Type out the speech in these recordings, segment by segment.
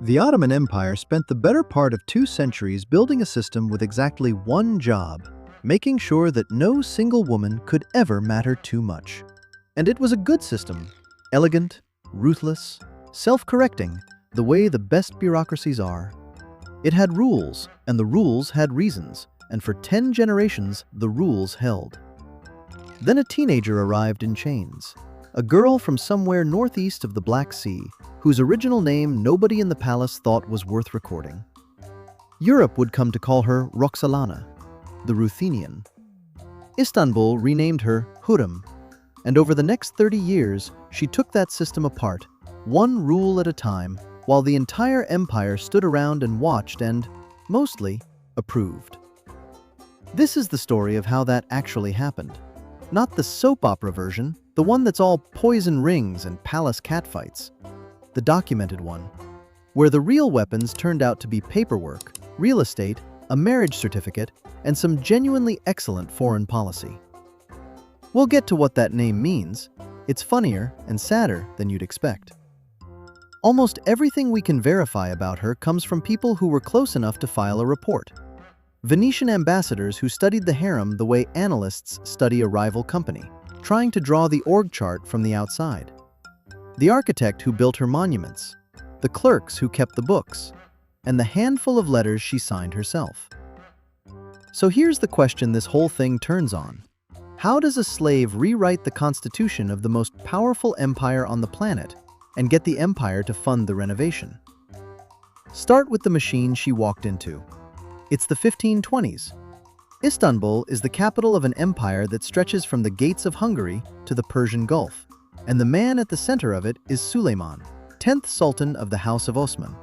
The Ottoman Empire spent the better part of 2 centuries building a system with exactly one job, making sure that no single woman could ever matter too much. And it was a good system, elegant, ruthless, self-correcting, the way the best bureaucracies are. It had rules, and the rules had reasons, and for 10 generations the rules held. Then a teenager arrived in chains, a girl from somewhere northeast of the Black Sea, whose original name nobody in the palace thought was worth recording. Europe would come to call her Roxelana, the Ruthenian. Istanbul renamed her Hürrem, and over the next 30 years she took that system apart, one rule at a time, while the entire empire stood around and watched and, mostly, approved. This is the story of how that actually happened. Not the soap opera version, the one that's all poison rings and palace catfights. The documented one, where the real weapons turned out to be paperwork, real estate, a marriage certificate, and some genuinely excellent foreign policy. We'll get to what that name means. It's funnier and sadder than you'd expect. Almost everything we can verify about her comes from people who were close enough to file a report. Venetian ambassadors who studied the harem the way analysts study a rival company, trying to draw the org chart from the outside. The architect who built her monuments, the clerks who kept the books, and the handful of letters she signed herself. So here's the question this whole thing turns on. How does a slave rewrite the constitution of the most powerful empire on the planet and get the empire to fund the renovation? Start with the machine she walked into. It's the 1520s. Istanbul is the capital of an empire that stretches from the gates of Hungary to the Persian Gulf, and the man at the center of it is Suleiman, 10th Sultan of the House of Osman,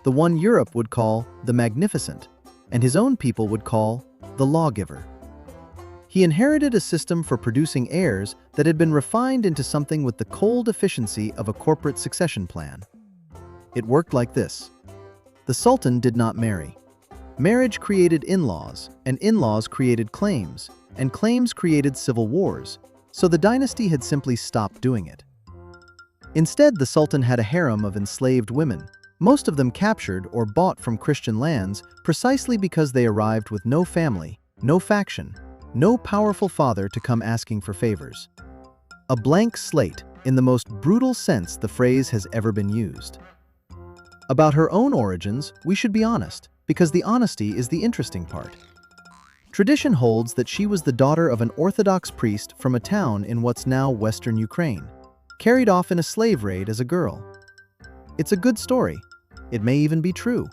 the one Europe would call the Magnificent, and his own people would call the Lawgiver. He inherited a system for producing heirs that had been refined into something with the cold efficiency of a corporate succession plan. It worked like this. The Sultan did not marry. Marriage created in-laws, and in-laws created claims, and claims created civil wars, so the dynasty had simply stopped doing it. Instead, the Sultan had a harem of enslaved women, most of them captured or bought from Christian lands precisely because they arrived with no family, no faction, no powerful father to come asking for favors. A blank slate, in the most brutal sense the phrase has ever been used. About her own origins, we should be honest, because the honesty is the interesting part. Tradition holds that she was the daughter of an Orthodox priest from a town in what's now Western Ukraine, carried off in a slave raid as a girl. It's a good story. It may even be true.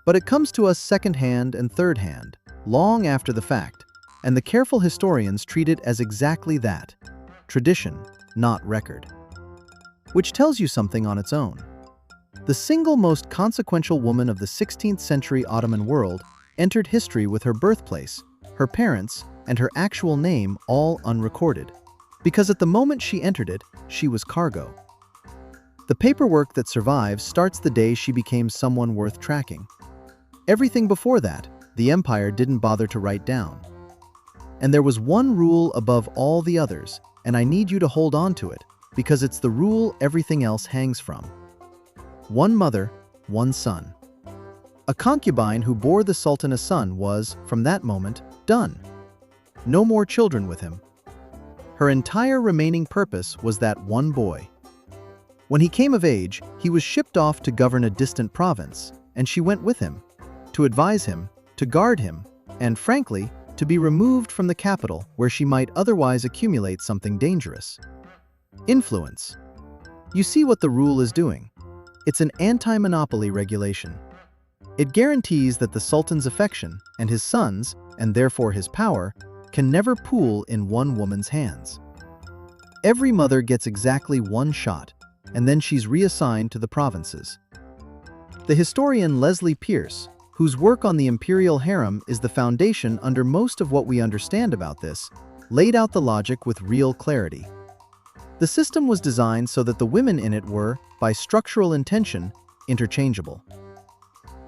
But it comes to us second-hand and third-hand, long after the fact, and the careful historians treat it as exactly that, tradition, not record. Which tells you something on its own. The single most consequential woman of the 16th century Ottoman world entered history with her birthplace, her parents, and her actual name all unrecorded. Because at the moment she entered it, she was cargo. The paperwork that survives starts the day she became someone worth tracking. Everything before that, the empire didn't bother to write down. And there was one rule above all the others, and I need you to hold on to it, because it's the rule everything else hangs from. One mother, one son. A concubine who bore the Sultan a son was, from that moment, done. No more children with him. Her entire remaining purpose was that one boy. When he came of age, he was shipped off to govern a distant province, and she went with him, to advise him, to guard him, and frankly, to be removed from the capital where she might otherwise accumulate something dangerous. Influence. You see what the rule is doing. It's an anti-monopoly regulation. It guarantees that the Sultan's affection and his son's, and therefore his power, can never pool in one woman's hands. Every mother gets exactly one shot, and then she's reassigned to the provinces. The historian Leslie Pierce, whose work on the imperial harem is the foundation under most of what we understand about this, laid out the logic with real clarity. The system was designed so that the women in it were, by structural intention, interchangeable.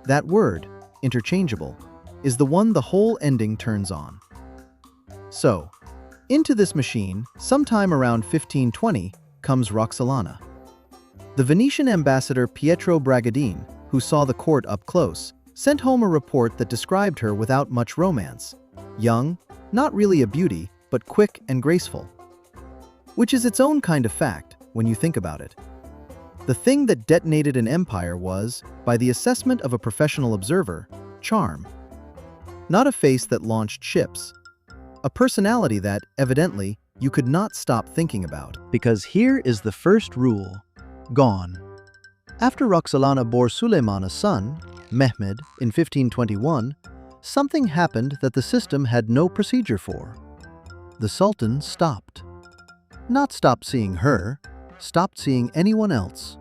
That word, interchangeable, is the one the whole ending turns on. So, into this machine, sometime around 1520, comes Roxelana. The Venetian ambassador Pietro Bragadin, who saw the court up close, sent home a report that described her without much romance. Young, not really a beauty, but quick and graceful. Which is its own kind of fact, when you think about it. The thing that detonated an empire was, by the assessment of a professional observer, charm. Not a face that launched ships. A personality that, evidently, you could not stop thinking about. Because here is the first rule. Gone. After Roxelana bore Suleiman a son, Mehmed, in 1521, something happened that the system had no procedure for. The Sultan stopped. Not stopped seeing her, stopped seeing anyone else.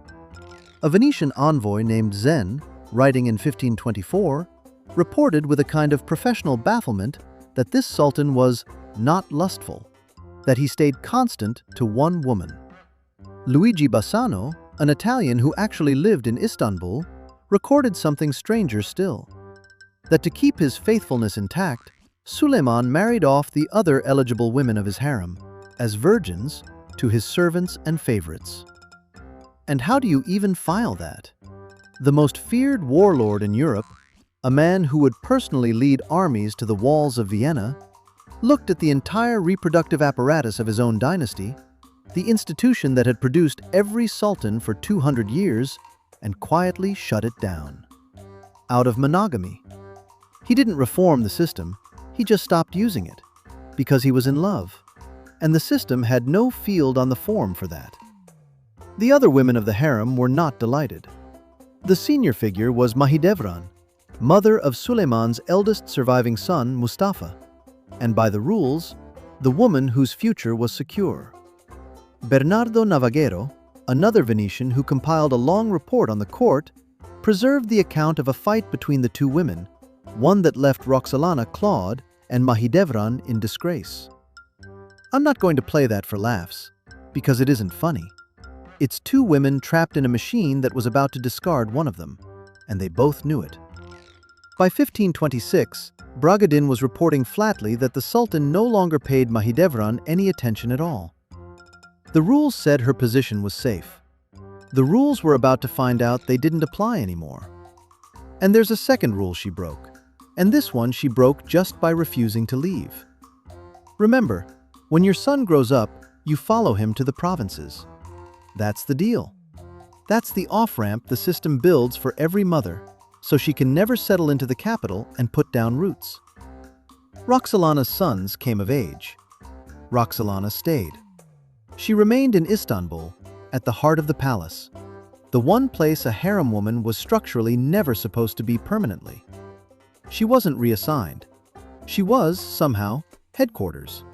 A Venetian envoy named Zen, writing in 1524, reported with a kind of professional bafflement that this Sultan was not lustful, that he stayed constant to one woman. Luigi Bassano, an Italian who actually lived in Istanbul, recorded something stranger still, that to keep his faithfulness intact, Suleiman married off the other eligible women of his harem, as virgins, to his servants and favorites. And how do you even file that? The most feared warlord in Europe, a man who would personally lead armies to the walls of Vienna, looked at the entire reproductive apparatus of his own dynasty, the institution that had produced every sultan for 200 years, and quietly shut it down. Out of monogamy. He didn't reform the system, he just stopped using it, because he was in love, and the system had no field on the form for that. The other women of the harem were not delighted. The senior figure was Mahidevran, mother of Suleiman's eldest surviving son, Mustafa, and by the rules, the woman whose future was secure. Bernardo Navaghero, another Venetian who compiled a long report on the court, preserved the account of a fight between the two women, one that left Roxelana clawed and Mahidevran in disgrace. I'm not going to play that for laughs, because it isn't funny. It's two women trapped in a machine that was about to discard one of them, and they both knew it. By 1526, Bragadin was reporting flatly that the Sultan no longer paid Mahidevran any attention at all. The rules said her position was safe. The rules were about to find out they didn't apply anymore. And there's a second rule she broke, and this one she broke just by refusing to leave. Remember, when your son grows up, you follow him to the provinces. That's the deal. That's the off-ramp the system builds for every mother, so she can never settle into the capital and put down roots. Roxelana's sons came of age. Roxelana stayed. She remained in Istanbul, at the heart of the palace, the one place a harem woman was structurally never supposed to be permanently. She wasn't reassigned. She was, somehow, headquarters.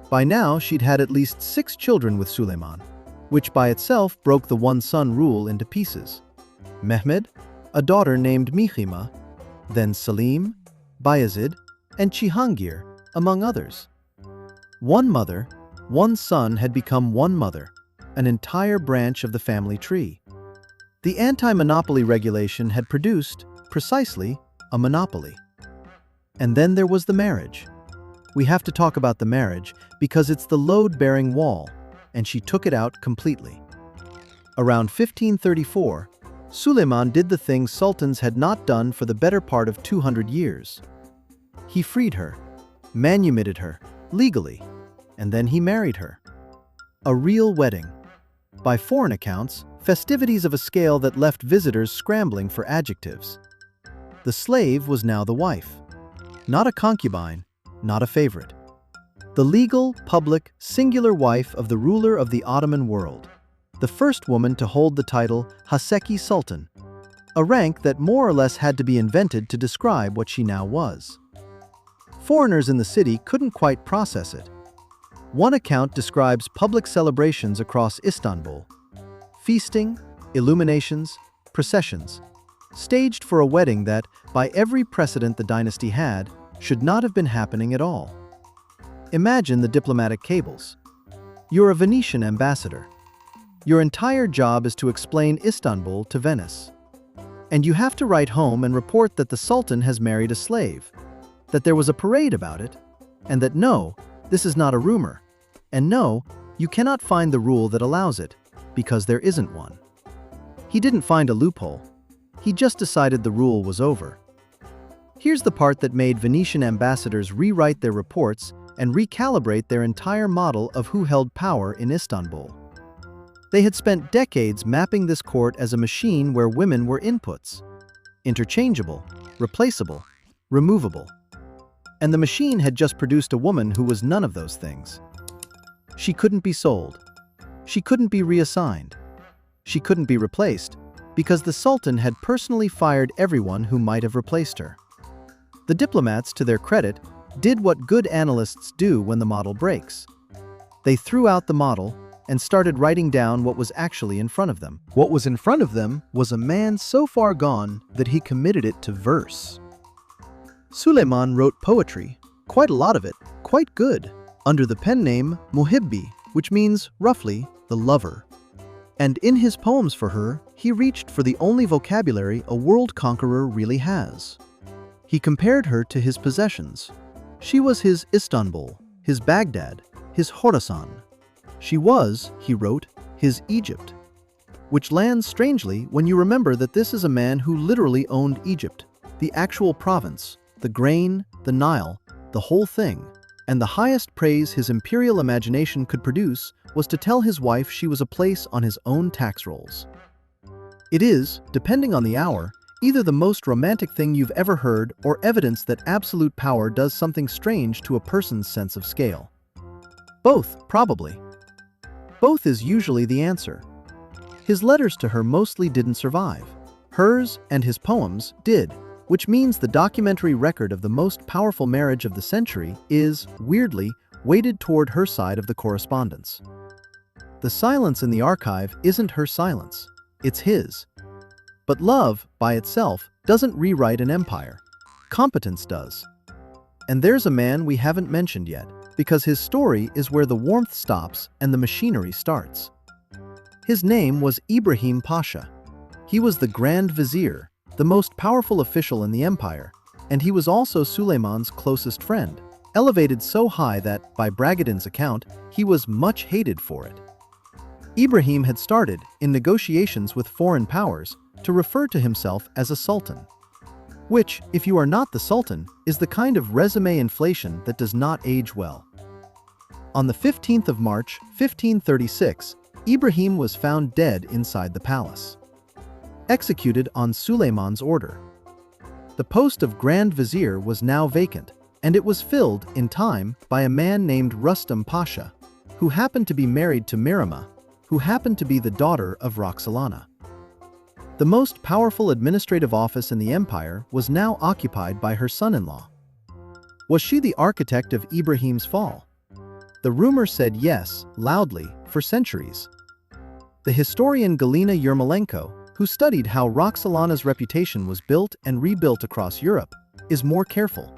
By now, she'd had at least 6 children with Suleiman, which by itself broke the one-son rule into pieces. Mehmed, a daughter named Mihima, then Selim, Bayezid, and Cihangir, among others. One mother, one son had become one mother, an entire branch of the family tree. The anti-monopoly regulation had produced, precisely, a monopoly. And then there was the marriage. We have to talk about the marriage because it's the load-bearing wall, and she took it out completely. Around 1534, Suleiman did the things sultans had not done for the better part of 200 years. He freed her, manumitted her, legally, and then he married her. A real wedding. By foreign accounts, festivities of a scale that left visitors scrambling for adjectives. The slave was now the wife. Not a concubine, not a favorite. The legal, public, singular wife of the ruler of the Ottoman world. The first woman to hold the title Haseki Sultan, a rank that more or less had to be invented to describe what she now was. Foreigners in the city couldn't quite process it. One account describes public celebrations across Istanbul. Feasting, illuminations, processions, staged for a wedding that, by every precedent the dynasty had, should not have been happening at all. Imagine the diplomatic cables. You're a Venetian ambassador. Your entire job is to explain Istanbul to Venice. And you have to write home and report that the Sultan has married a slave, that there was a parade about it, and that no, this is not a rumor, and no, you cannot find the rule that allows it, because there isn't one. He didn't find a loophole. He just decided the rule was over. Here's the part that made Venetian ambassadors rewrite their reports and recalibrate their entire model of who held power in Istanbul. They had spent decades mapping this court as a machine where women were inputs, interchangeable, replaceable, removable. And the machine had just produced a woman who was none of those things. She couldn't be sold. She couldn't be reassigned. She couldn't be replaced because the Sultan had personally fired everyone who might have replaced her. The diplomats, to their credit, did what good analysts do when the model breaks. They threw out the model and started writing down what was actually in front of them. What was in front of them was a man so far gone that he committed it to verse. Suleiman wrote poetry, quite a lot of it, quite good, under the pen name Muhibbi, which means, roughly, the lover. And in his poems for her, he reached for the only vocabulary a world conqueror really has. He compared her to his possessions. She was his Istanbul, his Baghdad, his Khorasan. She was, he wrote, his Egypt. Which lands strangely when you remember that this is a man who literally owned Egypt, the actual province, the grain, the Nile, the whole thing. And the highest praise his imperial imagination could produce was to tell his wife she was a place on his own tax rolls. It is, depending on the hour, either the most romantic thing you've ever heard or evidence that absolute power does something strange to a person's sense of scale. Both, probably. Both is usually the answer. His letters to her mostly didn't survive. Hers and his poems did, which means the documentary record of the most powerful marriage of the century is, weirdly, weighted toward her side of the correspondence. The silence in the archive isn't her silence, it's his. But love, by itself, doesn't rewrite an empire. Competence does. And there's a man we haven't mentioned yet, because his story is where the warmth stops and the machinery starts. His name was Ibrahim Pasha. He was the Grand Vizier, the most powerful official in the empire, and he was also Suleiman's closest friend, elevated so high that, by Bragadin's account, he was much hated for it. Ibrahim had started, in negotiations with foreign powers, to refer to himself as a sultan. Which, if you are not the sultan, is the kind of resume inflation that does not age well. On the 15th of March, 1536, Ibrahim was found dead inside the palace. Executed on Suleiman's order. The post of Grand Vizier was now vacant, and it was filled, in time, by a man named Rustam Pasha, who happened to be married to Mirama, who happened to be the daughter of Roxelana. The most powerful administrative office in the empire was now occupied by her son-in-law. Was she the architect of Ibrahim's fall? The rumor said yes, loudly, for centuries. The historian Galina Yermolenko, who studied how Roxelana's reputation was built and rebuilt across Europe, is more careful.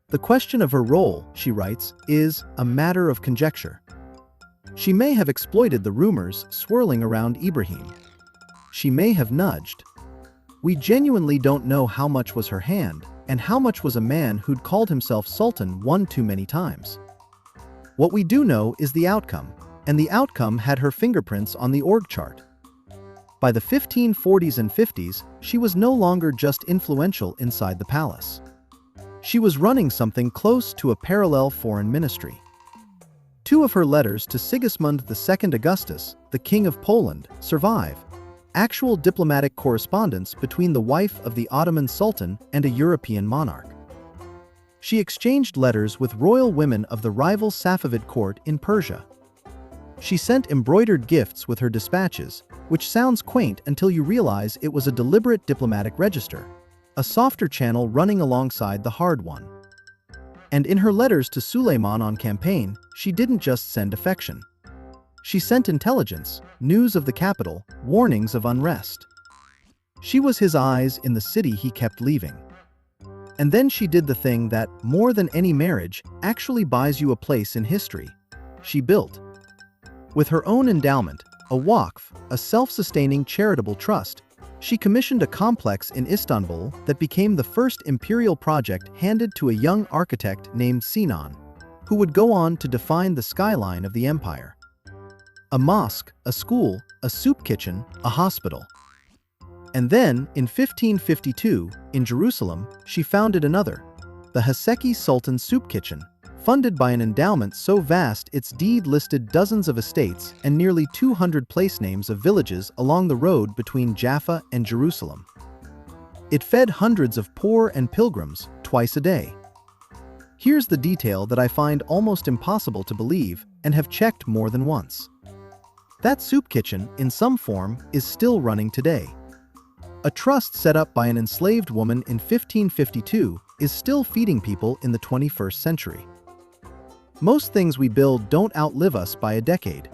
The question of her role, she writes, is a matter of conjecture. She may have exploited the rumors swirling around Ibrahim. She may have nudged. We genuinely don't know how much was her hand and how much was a man who'd called himself Sultan one too many times. What we do know is the outcome, and the outcome had her fingerprints on the org chart. By the 1540s and 50s, she was no longer just influential inside the palace. She was running something close to a parallel foreign ministry. Two of her letters to Sigismund II Augustus, the King of Poland, survive. Actual diplomatic correspondence between the wife of the Ottoman Sultan and a European monarch. She exchanged letters with royal women of the rival Safavid court in Persia. She sent embroidered gifts with her dispatches, which sounds quaint until you realize it was a deliberate diplomatic register, a softer channel running alongside the hard one. And in her letters to Suleiman on campaign, she didn't just send affection. She sent intelligence, news of the capital, warnings of unrest. She was his eyes in the city he kept leaving. And then she did the thing that, more than any marriage, actually buys you a place in history. She built. With her own endowment, a waqf, a self-sustaining charitable trust, she commissioned a complex in Istanbul that became the first imperial project handed to a young architect named Sinan, who would go on to define the skyline of the empire. A mosque, a school, a soup kitchen, a hospital. And then, in 1552, in Jerusalem, she founded another, the Haseki Sultan Soup Kitchen, funded by an endowment so vast its deed listed dozens of estates and nearly 200 place names of villages along the road between Jaffa and Jerusalem. It fed hundreds of poor and pilgrims twice a day. Here's the detail that I find almost impossible to believe and have checked more than once. That soup kitchen, in some form, is still running today. A trust set up by an enslaved woman in 1552 is still feeding people in the 21st century. Most things we build don't outlive us by a decade.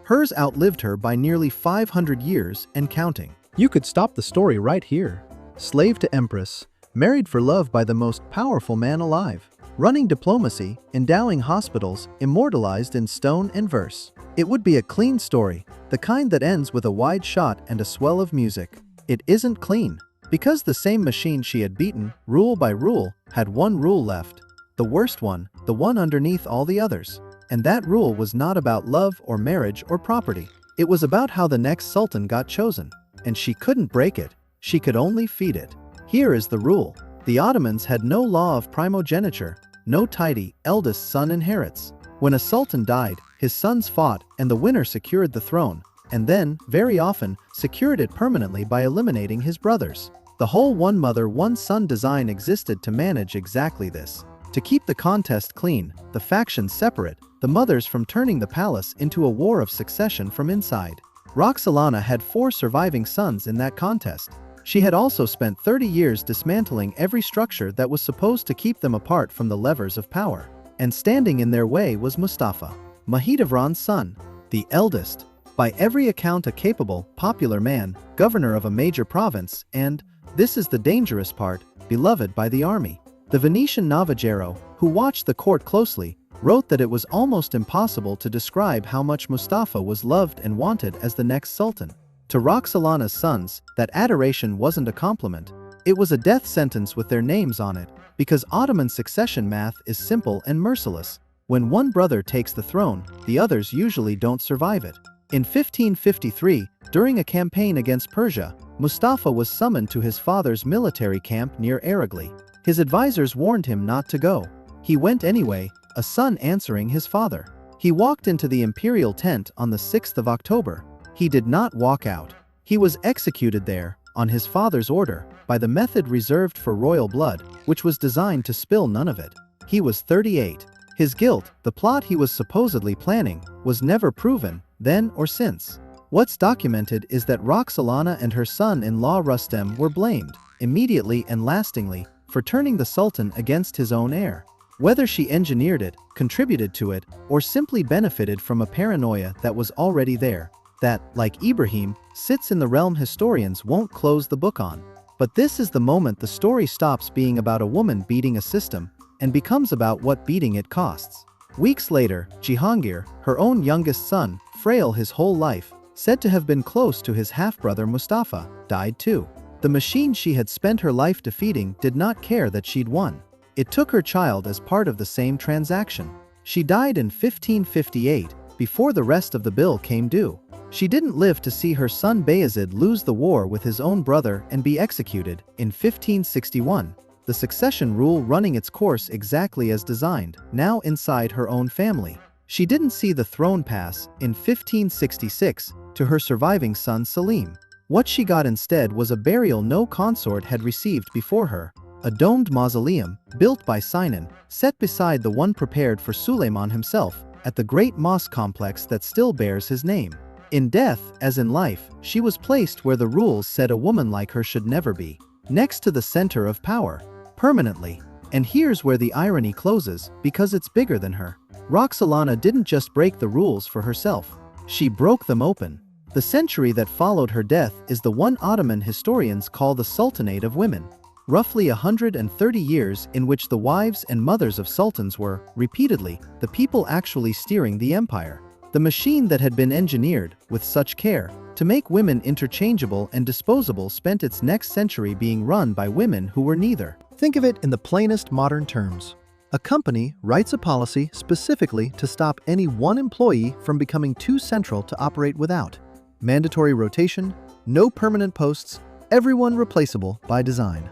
Hers outlived her by nearly 500 years and counting. You could stop the story right here. Slave to empress, married for love by the most powerful man alive, running diplomacy, endowing hospitals, immortalized in stone and verse. It would be a clean story, the kind that ends with a wide shot and a swell of music. It isn't clean, because the same machine she had beaten, rule by rule, had one rule left. The worst one, the one underneath all the others. And that rule was not about love or marriage or property. It was about how the next sultan got chosen. And she couldn't break it, she could only feed it. Here is the rule. The Ottomans had no law of primogeniture, no tidy, eldest son inherits. When a sultan died, his sons fought and the winner secured the throne, and then, very often, secured it permanently by eliminating his brothers. The whole one mother, one son design existed to manage exactly this. To keep the contest clean, the factions separate, the mothers from turning the palace into a war of succession from inside. Roxelana had 4 surviving sons in that contest. She had also spent 30 years dismantling every structure that was supposed to keep them apart from the levers of power. And standing in their way was Mustafa, Mahidevran's son, the eldest, by every account a capable, popular man, governor of a major province, and, this is the dangerous part, beloved by the army. The Venetian Navigero, who watched the court closely, wrote that it was almost impossible to describe how much Mustafa was loved and wanted as the next sultan. To Roxelana's sons, that adoration wasn't a compliment. It was a death sentence with their names on it, because Ottoman succession math is simple and merciless. When one brother takes the throne, the others usually don't survive it. In 1553, during a campaign against Persia, Mustafa was summoned to his father's military camp near Aragli. His advisors warned him not to go. He went anyway, a son answering his father. He walked into the imperial tent on the 6th of October. He did not walk out. He was executed there, on his father's order, by the method reserved for royal blood, which was designed to spill none of it. He was 38. His guilt, the plot he was supposedly planning, was never proven, then or since. What's documented is that Roxelana and her son-in-law Rustem were blamed, immediately and lastingly, for turning the sultan against his own heir. Whether she engineered it, contributed to it, or simply benefited from a paranoia that was already there, that, like Ibrahim, sits in the realm historians won't close the book on. But this is the moment the story stops being about a woman beating a system, and becomes about what beating it costs. Weeks later, Jihangir, her own youngest son, frail his whole life, said to have been close to his half-brother Mustafa, died too. The machine she had spent her life defeating did not care that she'd won. It took her child as part of the same transaction. She died in 1558, before the rest of the bill came due. She didn't live to see her son Bayezid lose the war with his own brother and be executed in 1561. The succession rule running its course exactly as designed, now inside her own family. She didn't see the throne pass, in 1566, to her surviving son Selim. What she got instead was a burial no consort had received before her, a domed mausoleum, built by Sinan, set beside the one prepared for Suleiman himself, at the great mosque complex that still bears his name. In death, as in life, she was placed where the rules said a woman like her should never be, next to the center of power. Permanently. And here's where the irony closes, because it's bigger than her. Roxelana didn't just break the rules for herself. She broke them open. The century that followed her death is the one Ottoman historians call the Sultanate of Women. Roughly 130 years in which the wives and mothers of sultans were, repeatedly, the people actually steering the empire. The machine that had been engineered, with such care, to make women interchangeable and disposable spent its next century being run by women who were neither. Think of it in the plainest modern terms. A company writes a policy specifically to stop any one employee from becoming too central to operate without. Mandatory rotation, no permanent posts, everyone replaceable by design.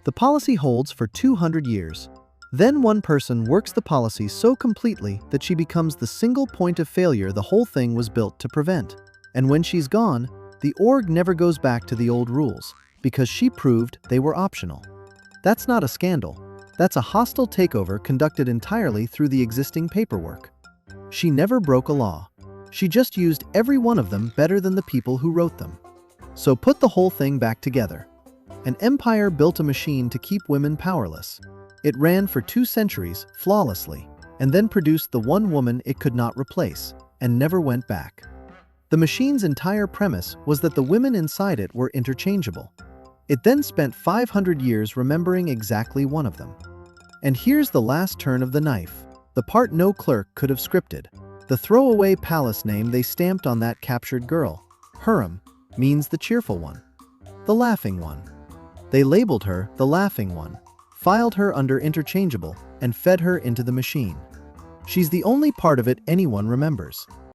The policy holds for 200 years. Then one person works the policy so completely that she becomes the single point of failure the whole thing was built to prevent. And when she's gone, the org never goes back to the old rules, because she proved they were optional. That's not a scandal. That's a hostile takeover conducted entirely through the existing paperwork. She never broke a law. She just used every one of them better than the people who wrote them. So put the whole thing back together. An empire built a machine to keep women powerless. It ran for 2 centuries flawlessly, and then produced the one woman it could not replace, and never went back. The machine's entire premise was that the women inside it were interchangeable. It then spent 500 years remembering exactly one of them. And here's the last turn of the knife, the part no clerk could have scripted. The throwaway palace name they stamped on that captured girl, Hurrem, means the cheerful one, the laughing one. They labeled her the laughing one, filed her under interchangeable, and fed her into the machine. She's the only part of it anyone remembers.